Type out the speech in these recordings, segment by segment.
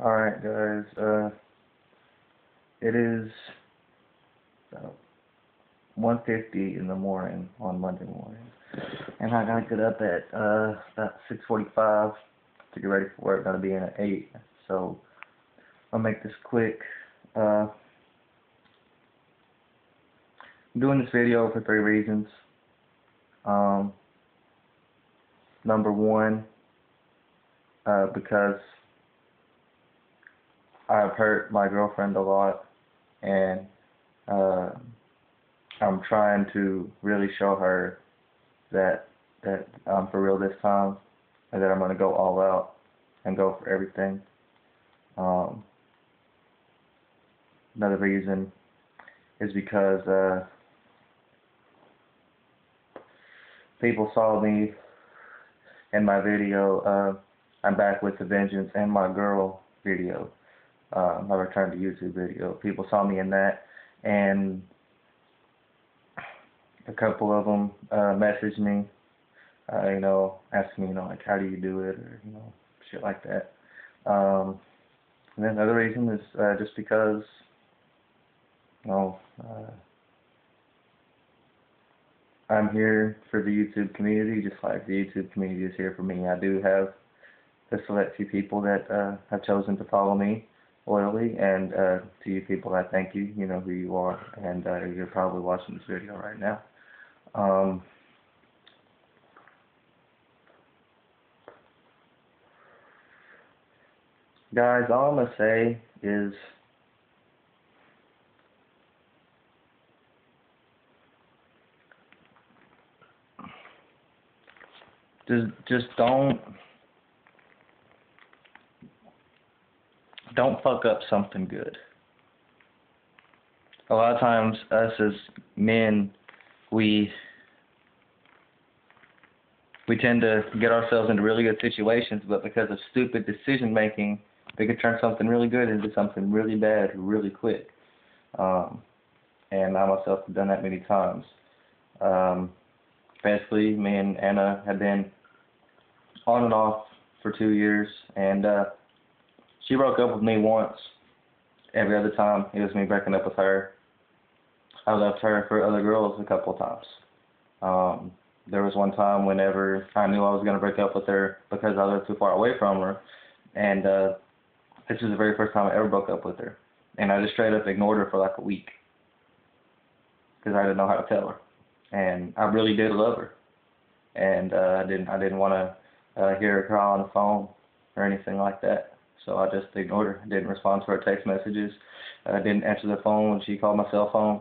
Alright guys, it is uh, 1:50 in the morning on Monday morning, and I gotta get up at about 6:45 to get ready for work. Gotta be in at 8, so I'll make this quick. I'm doing this video for 3 reasons. Number one, because I've hurt my girlfriend a lot, and I'm trying to really show her that I'm for real this time, and that I'm going to go all out and go for everything. Another reason is because people saw me in my video, I'm back with the vengeance, and my girl video, my return to YouTube video. People saw me in that, and a couple of them messaged me, asking me, like, how do you do it, or, shit like that. And then another reason is just because, I'm here for the YouTube community, just like the YouTube community is here for me. I do have a select few people that have chosen to follow me loyally, and to you people, I thank you. You know who you are, and you're probably watching this video right now. Guys, all I'm going to say is just don't fuck up something good. A lot of times, us as men, we tend to get ourselves into really good situations, but because of stupid decision making, they could turn something really good into something really bad really quick. And I myself have done that many times. Basically, me and Anna had been on and off for 2 years, and she broke up with me once. Every other time, it was me breaking up with her. I left her for other girls a couple of times. There was one time whenever I knew I was going to break up with her because I lived too far away from her, and this was the very first time I ever broke up with her. And I just straight up ignored her for like a week because I didn't know how to tell her. And I really did love her, and I didn't want to hear her cry on the phone or anything like that. So I just ignored her. Didn't respond to her text messages. Didn't answer the phone when she called my cell phone.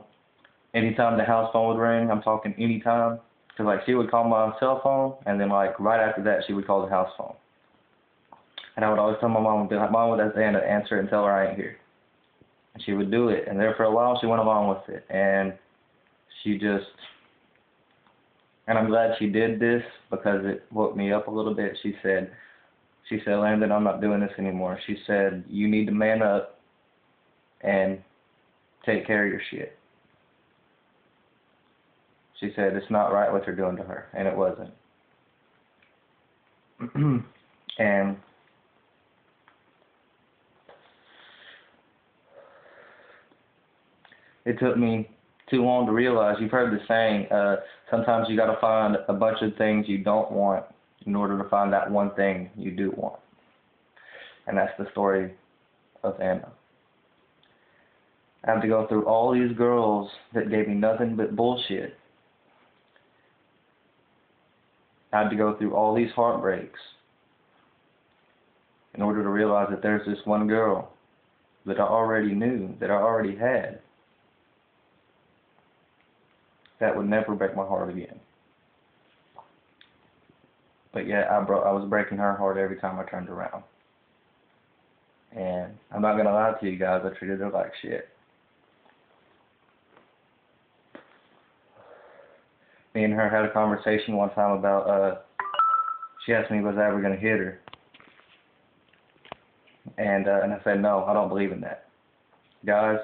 Anytime the house phone would ring, I'm talking anytime, because like she would call my cell phone, and then like right after that she would call the house phone. And I would always tell my mom, Mom, that's Anna, answer it and tell her I ain't here. And she would do it. And there for a while she went along with it, and and I'm glad she did this because it woke me up a little bit. She said, Landon, I'm not doing this anymore. She said, you need to man up and take care of your shit. She said, it's not right what you're doing to her, and it wasn't. And it took me too long to realize. You've heard the saying, sometimes you got to find a bunch of things you don't want in order to find that one thing you do want. And that's the story of Anna. I had to go through all these girls that gave me nothing but bullshit. I had to go through all these heartbreaks in order to realize that there's this one girl that I already knew, that I already had, that would never break my heart again. But yet I was breaking her heart every time I turned around. And I'm not going to lie to you guys, I treated her like shit. Me and her had a conversation one time about, she asked me was I ever going to hit her. And I said, no, I don't believe in that. Guys,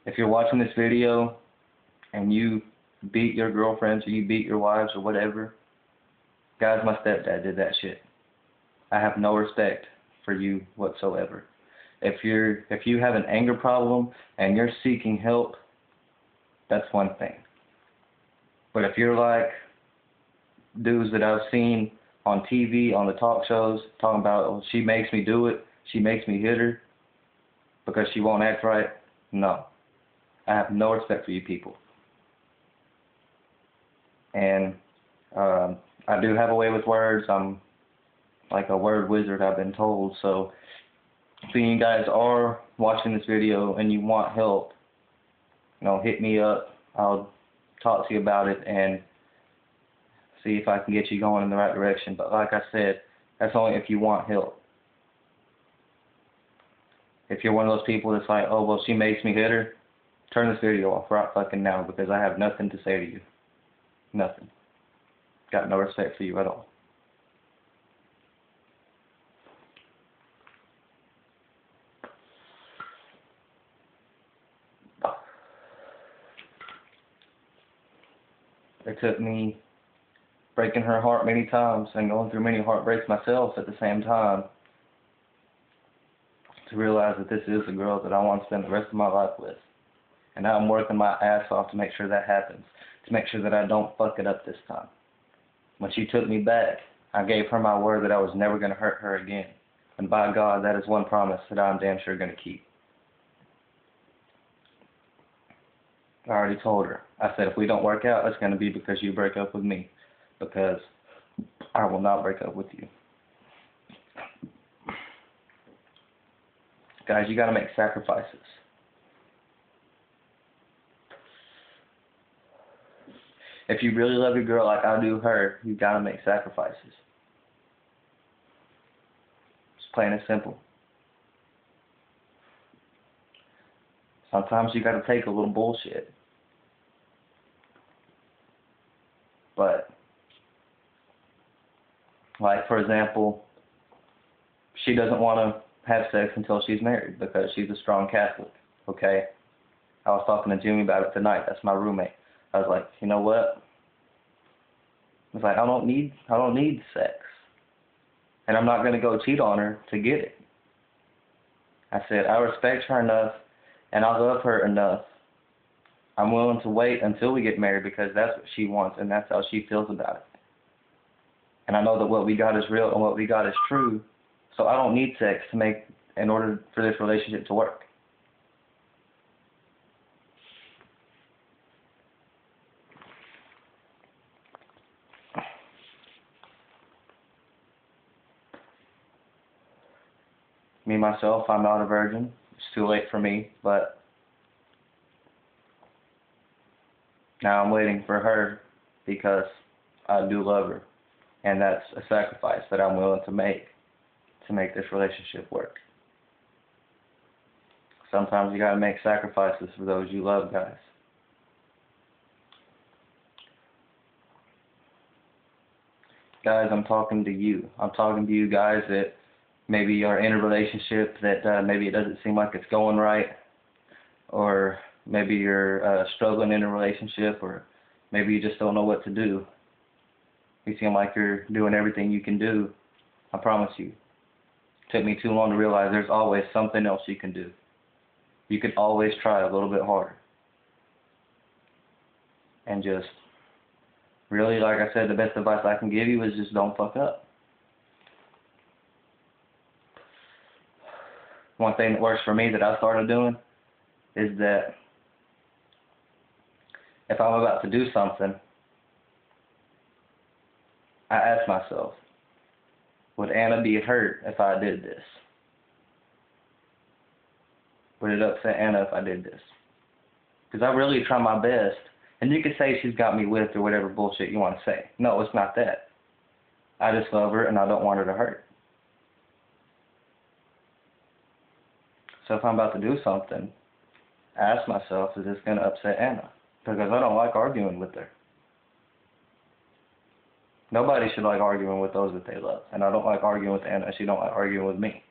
if you're watching this video and you beat your girlfriends or you beat your wives or whatever, guys, my stepdad did that shit. I have no respect for you whatsoever. If you have an anger problem and you're seeking help, that's one thing. But if you're like dudes that I've seen on TV, on the talk shows, talking about, oh, she makes me do it, she makes me hit her because she won't act right, no. I have no respect for you people. And I do have a way with words. I'm like a word wizard, I've been told. So if you guys are watching this video and you want help, hit me up. I'll talk to you about it and see if I can get you going in the right direction. But like I said, that's only if you want help. If you're one of those people that's like, oh, well, she makes me hit her, turn this video off right fucking now, because I have nothing to say to you. Nothing. Got no respect for you at all. It took me breaking her heart many times and going through many heartbreaks myself at the same time to realize that this is a girl that I want to spend the rest of my life with. And I'm working my ass off to make sure that happens, to make sure that I don't fuck it up this time. When she took me back, I gave her my word that I was never going to hurt her again. And by God, that is one promise that I'm damn sure going to keep. I already told her. I said, if we don't work out, it's going to be because you break up with me. Because I will not break up with you. Guys, you got to make sacrifices. If you really love your girl like I do her, you got to make sacrifices. It's plain and simple. Sometimes you got to take a little bullshit. But, like, for example, she doesn't want to have sex until she's married because she's a strong Catholic, okay? I was talking to Jimmy about it tonight. That's my roommate. I was like, you know what? I was like, I don't need sex. And I'm not going to go cheat on her to get it. I said, I respect her enough and I love her enough. I'm willing to wait until we get married because that's what she wants and that's how she feels about it. And I know that what we got is real and what we got is true. So I don't need sex in order for this relationship to work. Me, myself, I'm not a virgin. It's too late for me, but now I'm waiting for her because I do love her. And that's a sacrifice that I'm willing to make this relationship work. Sometimes you gotta make sacrifices for those you love, guys. Guys, I'm talking to you. I'm talking to you guys that maybe are in a relationship that maybe it doesn't seem like it's going right, or maybe you're struggling in a relationship, or maybe you just don't know what to do. You seem like you're doing everything you can do. I promise you. It took me too long to realize there's always something else you can do. You can always try a little bit harder. And just, really, like I said, the best advice I can give you is just don't fuck up. One thing that works for me that I started doing is that if I'm about to do something, I ask myself, would Anna be hurt if I did this? Would it upset Anna if I did this? Because I really try my best. And you could say she's got me whipped or whatever bullshit you want to say. No, it's not that. I just love her and I don't want her to hurt. So if I'm about to do something, I ask myself, is this going to upset Anna? Because I don't like arguing with her. Nobody should like arguing with those that they love. And I don't like arguing with Anna. She don't like arguing with me.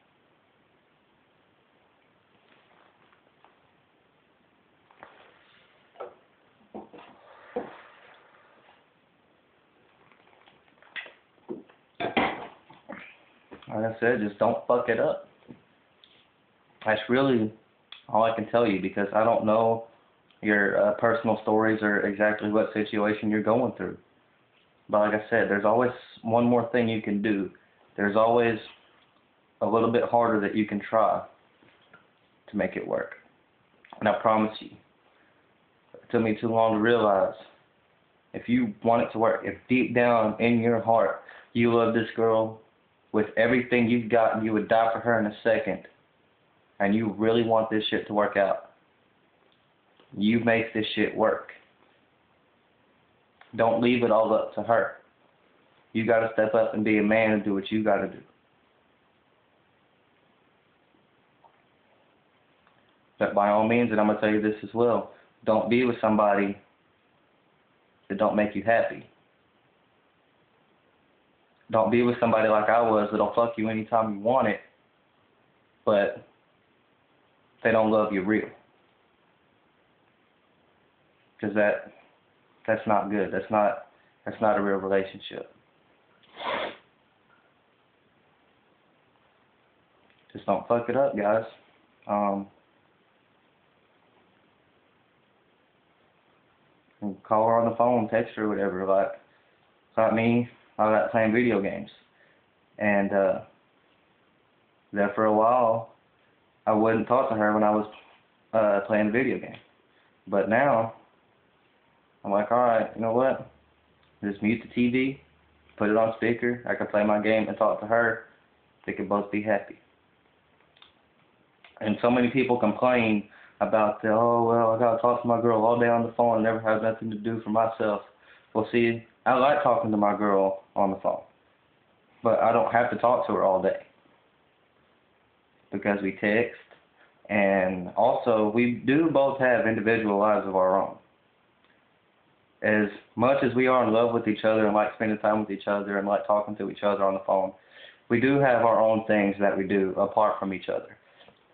like I said, just don't fuck it up. That's really all I can tell you, because I don't know your personal stories or exactly what situation you're going through. But like I said, there's always one more thing you can do. There's always a little bit harder that you can try to make it work. And I promise you, it took me too long to realize, if you want it to work, if deep down in your heart you love this girl with everything you've got and you would die for her in a second, and you really want this shit to work out, you make this shit work. Don't leave it all up to her. You got to step up and be a man and do what you got to do. But by all means, and I'm going to tell you this as well, don't be with somebody that don't make you happy. Don't be with somebody like I was that'll fuck you anytime you want it, but they don't love you real. Because that's not good. That's not a real relationship. Just don't fuck it up, guys. Call her on the phone, text her, whatever. Like me, I got playing video games, and there for a while, I wouldn't talk to her when I was playing a video game. But now, I'm like, all right, you know what? Just mute the TV, put it on speaker. I can play my game and talk to her. They can both be happy. And so many people complain about oh, well, I got to talk to my girl all day on the phone and never have nothing to do for myself. Well, see, I like talking to my girl on the phone, but I don't have to talk to her all day because we text, and also we do both have individual lives of our own. As much as we are in love with each other and like spending time with each other and like talking to each other on the phone, we do have our own things that we do apart from each other.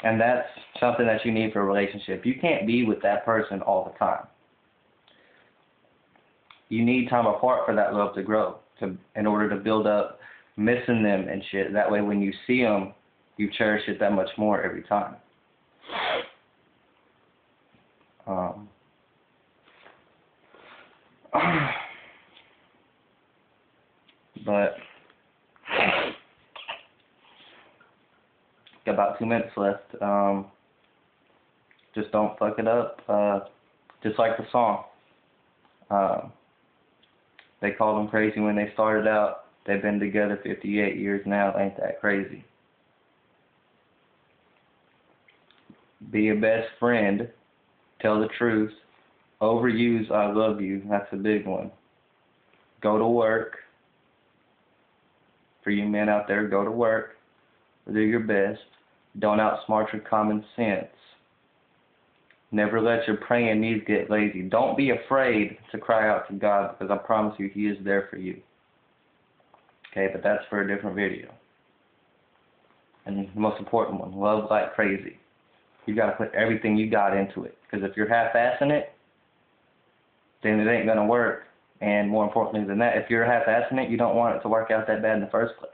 And that's something that you need for a relationship. You can't be with that person all the time. You need time apart for that love to grow, in order to build up missing them and shit. That way when you see them, you cherish it that much more every time. But got about 2 minutes left. Just don't fuck it up. Just like the song. They called them crazy when they started out. They've been together 58 years now. Ain't that crazy? Be your best friend. Tell the truth. Overuse I love you. That's a big one. Go to work. For you men out there, go to work. Do your best. Don't outsmart your common sense. Never let your praying knees get lazy. Don't be afraid to cry out to God, because I promise you He is there for you. Okay, but that's for a different video. And the most important one, love like crazy. You got to put everything you got into it, because if you're half-assing it, then it ain't going to work. And more importantly than that, if you're half-assing it, you don't want it to work out that bad in the first place.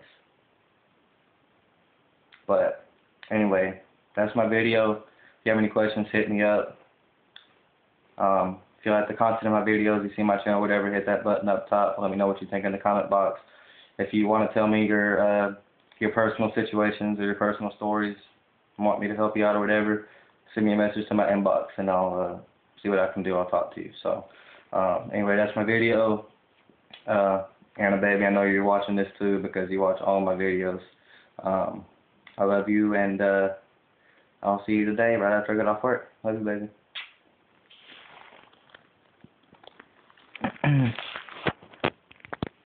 But anyway, that's my video. If you have any questions, hit me up. If you like the content of my videos, you see my channel, whatever, hit that button up top. Let me know what you think in the comment box. If you want to tell me your personal situations or your personal stories, want me to help you out or whatever, send me a message to my inbox and I'll see what I can do. I'll talk to you. So anyway, that's my video. Anna baby, I know you're watching this too because you watch all my videos. I love you, and I'll see you today right after I get off work. Love you, baby.